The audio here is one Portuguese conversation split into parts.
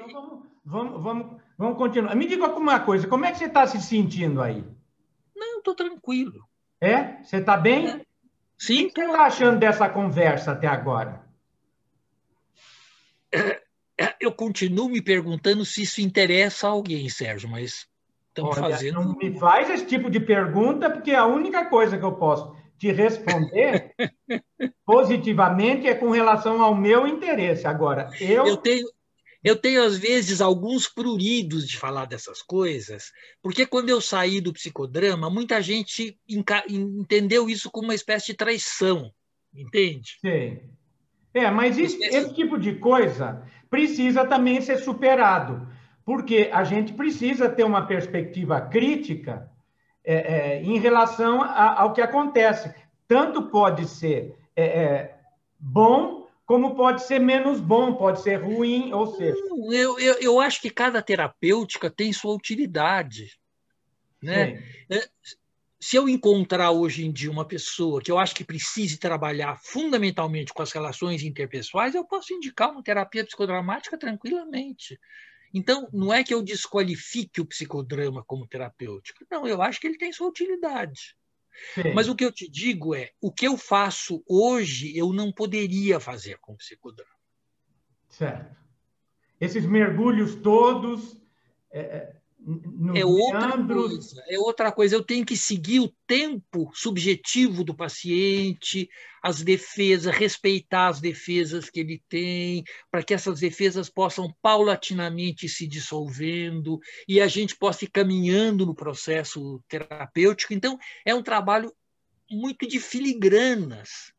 Então vamos continuar. Me diga uma coisa, como é que você está se sentindo aí? Não, estou tranquilo. É? Você está bem? É. O que Sim, você estou está ótimo. achando dessa conversa até agora? Eu continuo me perguntando se isso interessa a alguém, Sérgio, mas estamos Olha, fazendo. não me faz esse tipo de pergunta, porque a única coisa que eu posso te responder positivamente é com relação ao meu interesse. Agora, Eu tenho, eu tenho, às vezes, alguns pruridos de falar dessas coisas, porque quando eu saí do psicodrama, muita gente entendeu isso como uma espécie de traição, entende? sei. Mas Uma esse espécie. tipo de coisa precisa também ser superado, porque a gente precisa ter uma perspectiva crítica em relação ao que acontece. Tanto pode ser bom, como pode ser menos bom, pode ser ruim, ou seja, Eu acho que cada terapêutica tem sua utilidade, né? sim, É, Se eu encontrar hoje em dia uma pessoa que eu acho que precise trabalhar fundamentalmente com as relações interpessoais, eu posso indicar uma terapia psicodramática tranquilamente. Então, não é que eu desqualifique o psicodrama como terapêutico. Não, eu acho que ele tem sua utilidade. Mas o sim, que eu te digo é, o que eu faço hoje, eu não poderia fazer com o psicodrama. certo. Esses mergulhos todos nos É outra meandros, coisa, é outra coisa. Eu tenho que seguir o tempo subjetivo do paciente, as defesas, respeitar as defesas que ele tem, para que essas defesas possam paulatinamente se dissolvendo e a gente possa ir caminhando no processo terapêutico. Então, é um trabalho muito de filigranas.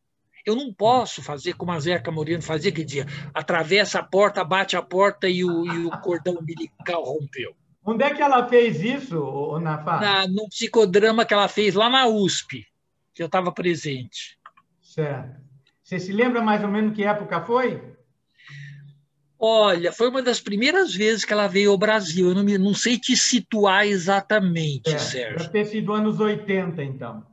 Eu não posso fazer como a Zeca Moreno fazia, que dizia, atravessa a porta, bate a porta e o cordão umbilical rompeu. onde é que ela fez isso, Nafá? No psicodrama que ela fez lá na USP, que eu estava presente. Certo. Você se lembra mais ou menos que época foi? Olha, foi uma das primeiras vezes que ela veio ao Brasil. Eu não sei te situar exatamente, Certo. Deve Sérgio. ter sido anos 80, então.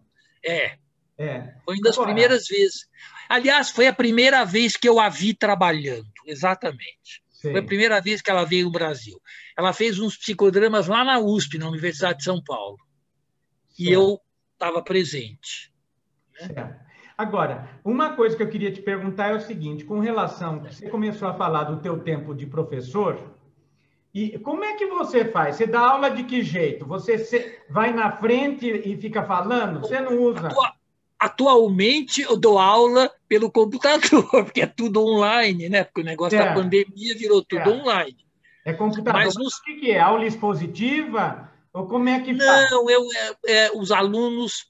É, É. foi uma das Agora, primeiras vezes. Aliás, foi a primeira vez que eu a vi trabalhando, exatamente. Foi a sei. primeira vez que ela veio ao Brasil. Ela fez uns psicodramas lá na USP, na Universidade de São Paulo. E Certo. eu estava presente. Né? Certo. Agora, uma coisa que eu queria te perguntar é o seguinte, com relação, você começou a falar do teu tempo de professor, e como é que você faz? Você dá aula de que jeito? Você vai na frente e fica falando? Você não usa? Atualmente eu dou aula pelo computador, porque é tudo online, né? Porque o negócio da Certo, pandemia virou tudo certo. online. É computador. Mas Mas o que é? Aula expositiva? Ou como é que faz? não, os alunos,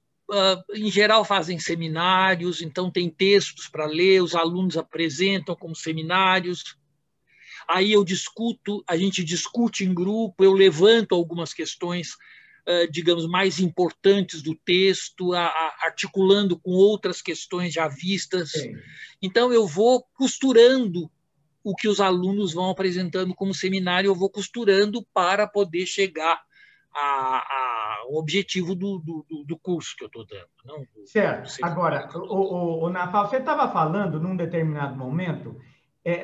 em geral, fazem seminários, então tem textos para ler, os alunos apresentam como seminários. Aí eu discuto, a gente discute em grupo, eu levanto algumas questões, digamos, mais importantes do texto, articulando com outras questões já vistas. Sei. Então, eu vou costurando o que os alunos vão apresentando como seminário, eu vou costurando para poder chegar ao objetivo do curso que eu estou dando. Não, do Certo. seminário Agora, que eu estou dando. o Nafal, você estava falando num determinado momento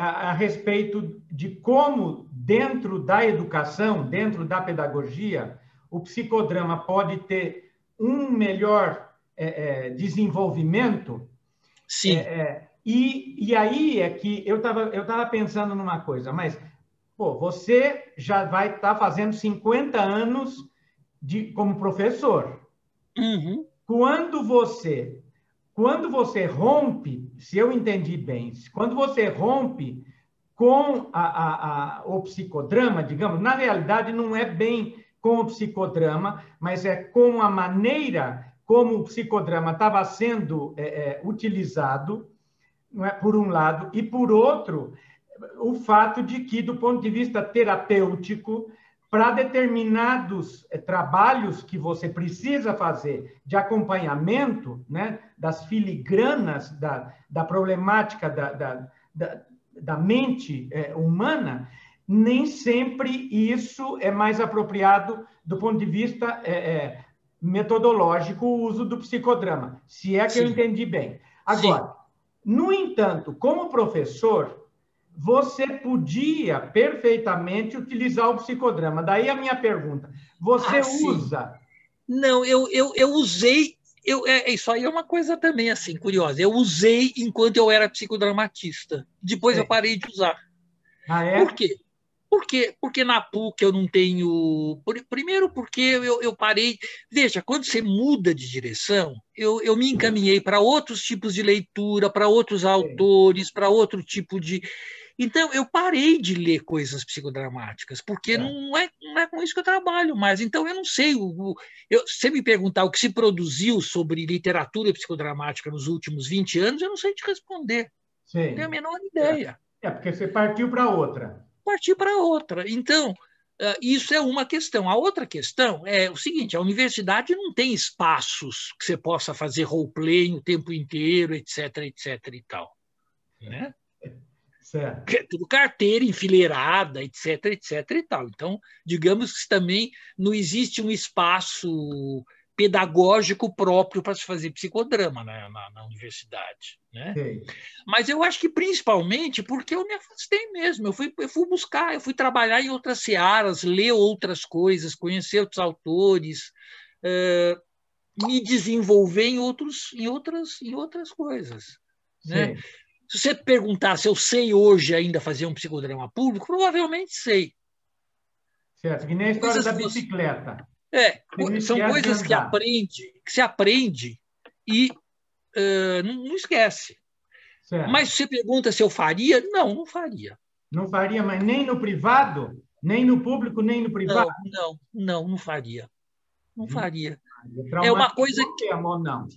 a respeito de como, dentro da educação, dentro da pedagogia, o psicodrama pode ter um melhor desenvolvimento. Sim, E aí é que eu tava pensando numa coisa, mas, pô, você já vai estar fazendo 50 anos como professor. uhum, Quando você quando você rompe, se eu entendi bem, quando você rompe com o psicodrama, digamos, na realidade não é bem com o psicodrama, mas é com a maneira como o psicodrama estava sendo utilizado, não é, por um lado, e por outro, o fato de que, do ponto de vista terapêutico, para determinados trabalhos que você precisa fazer de acompanhamento, né, das filigranas da problemática da mente humana, nem sempre isso é mais apropriado do ponto de vista metodológico, o uso do psicodrama, se é que eu sim, entendi bem. sim. Agora, no entanto, como professor, você podia perfeitamente utilizar o psicodrama. Daí a minha pergunta: você usa? Não, eu usei. Isso aí é uma coisa também assim curiosa. Eu usei enquanto eu era psicodramatista. Depois eu É. parei de usar. Ah, Por é? quê? Porque na PUC eu não tenho. Primeiro, porque eu parei. Veja, quando você muda de direção, eu me encaminhei para outros tipos de leitura, para outros Sim. autores, para outro tipo de. Então, eu parei de ler coisas psicodramáticas, porque É. não é com isso que eu trabalho mais. Então, eu não sei. Se você me perguntar o que se produziu sobre literatura psicodramática nos últimos 20 anos, eu não sei te responder. Não tenho a Sim. menor É. ideia. É, porque você partiu para outra. Partir para outra. Então, isso é uma questão. A outra questão é o seguinte: a universidade não tem espaços que você possa fazer roleplay o tempo inteiro, etc, etc e tal. Né? Certo. É tudo carteira enfileirada, etc, etc e tal. Então, digamos que também não existe um espaço pedagógico próprio para se fazer psicodrama na universidade. Né? Sim. Mas eu acho que principalmente porque eu me afastei mesmo. Eu fui buscar, eu fui trabalhar em outras searas, ler outras coisas, conhecer outros autores, me desenvolver em outras coisas. Né? Sim. Se você perguntar se eu sei hoje ainda fazer um psicodrama público, provavelmente sei. Certo. Que nem a história Coisas da que você, bicicleta. Você não são esquece de coisas andar. que se aprende e não esquece. Mas Certo. se você pergunta se eu faria, não faria. Não faria, mas nem no privado, nem no público, nem no privado. Não faria. Não Vixe, faria. É uma coisa traumatizou que. mesmo, ou não?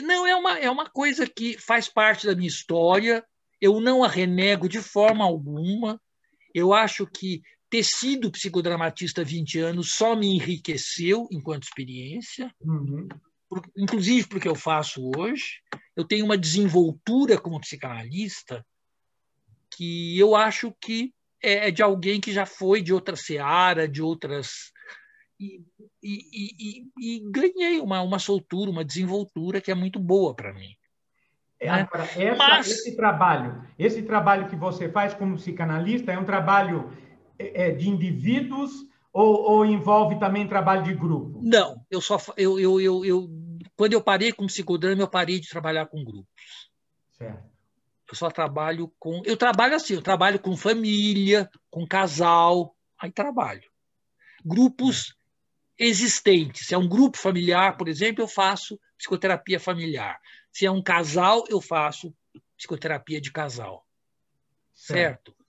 Não, é uma coisa que faz parte da minha história. Eu não a renego de forma alguma. Eu acho que ter sido psicodramatista há 20 anos só me enriqueceu enquanto experiência, Uhum. inclusive porque eu faço hoje. Eu tenho uma desenvoltura como psicanalista que eu acho que é de alguém que já foi de outra seara, de outras. E ganhei uma soltura, uma desenvoltura que é muito boa para mim. Né? Agora, Mas, esse trabalho que você faz como psicanalista é um trabalho de indivíduos ou envolve também trabalho de grupo? não, quando eu parei com psicodrama, eu parei de trabalhar com grupo. Certo. Eu só trabalho com. Eu trabalho assim, eu trabalho com família, com casal, aí trabalho. Grupos existentes. Se é um grupo familiar, por exemplo, eu faço psicoterapia familiar. Se é um casal, eu faço psicoterapia de casal. Certo. Certo?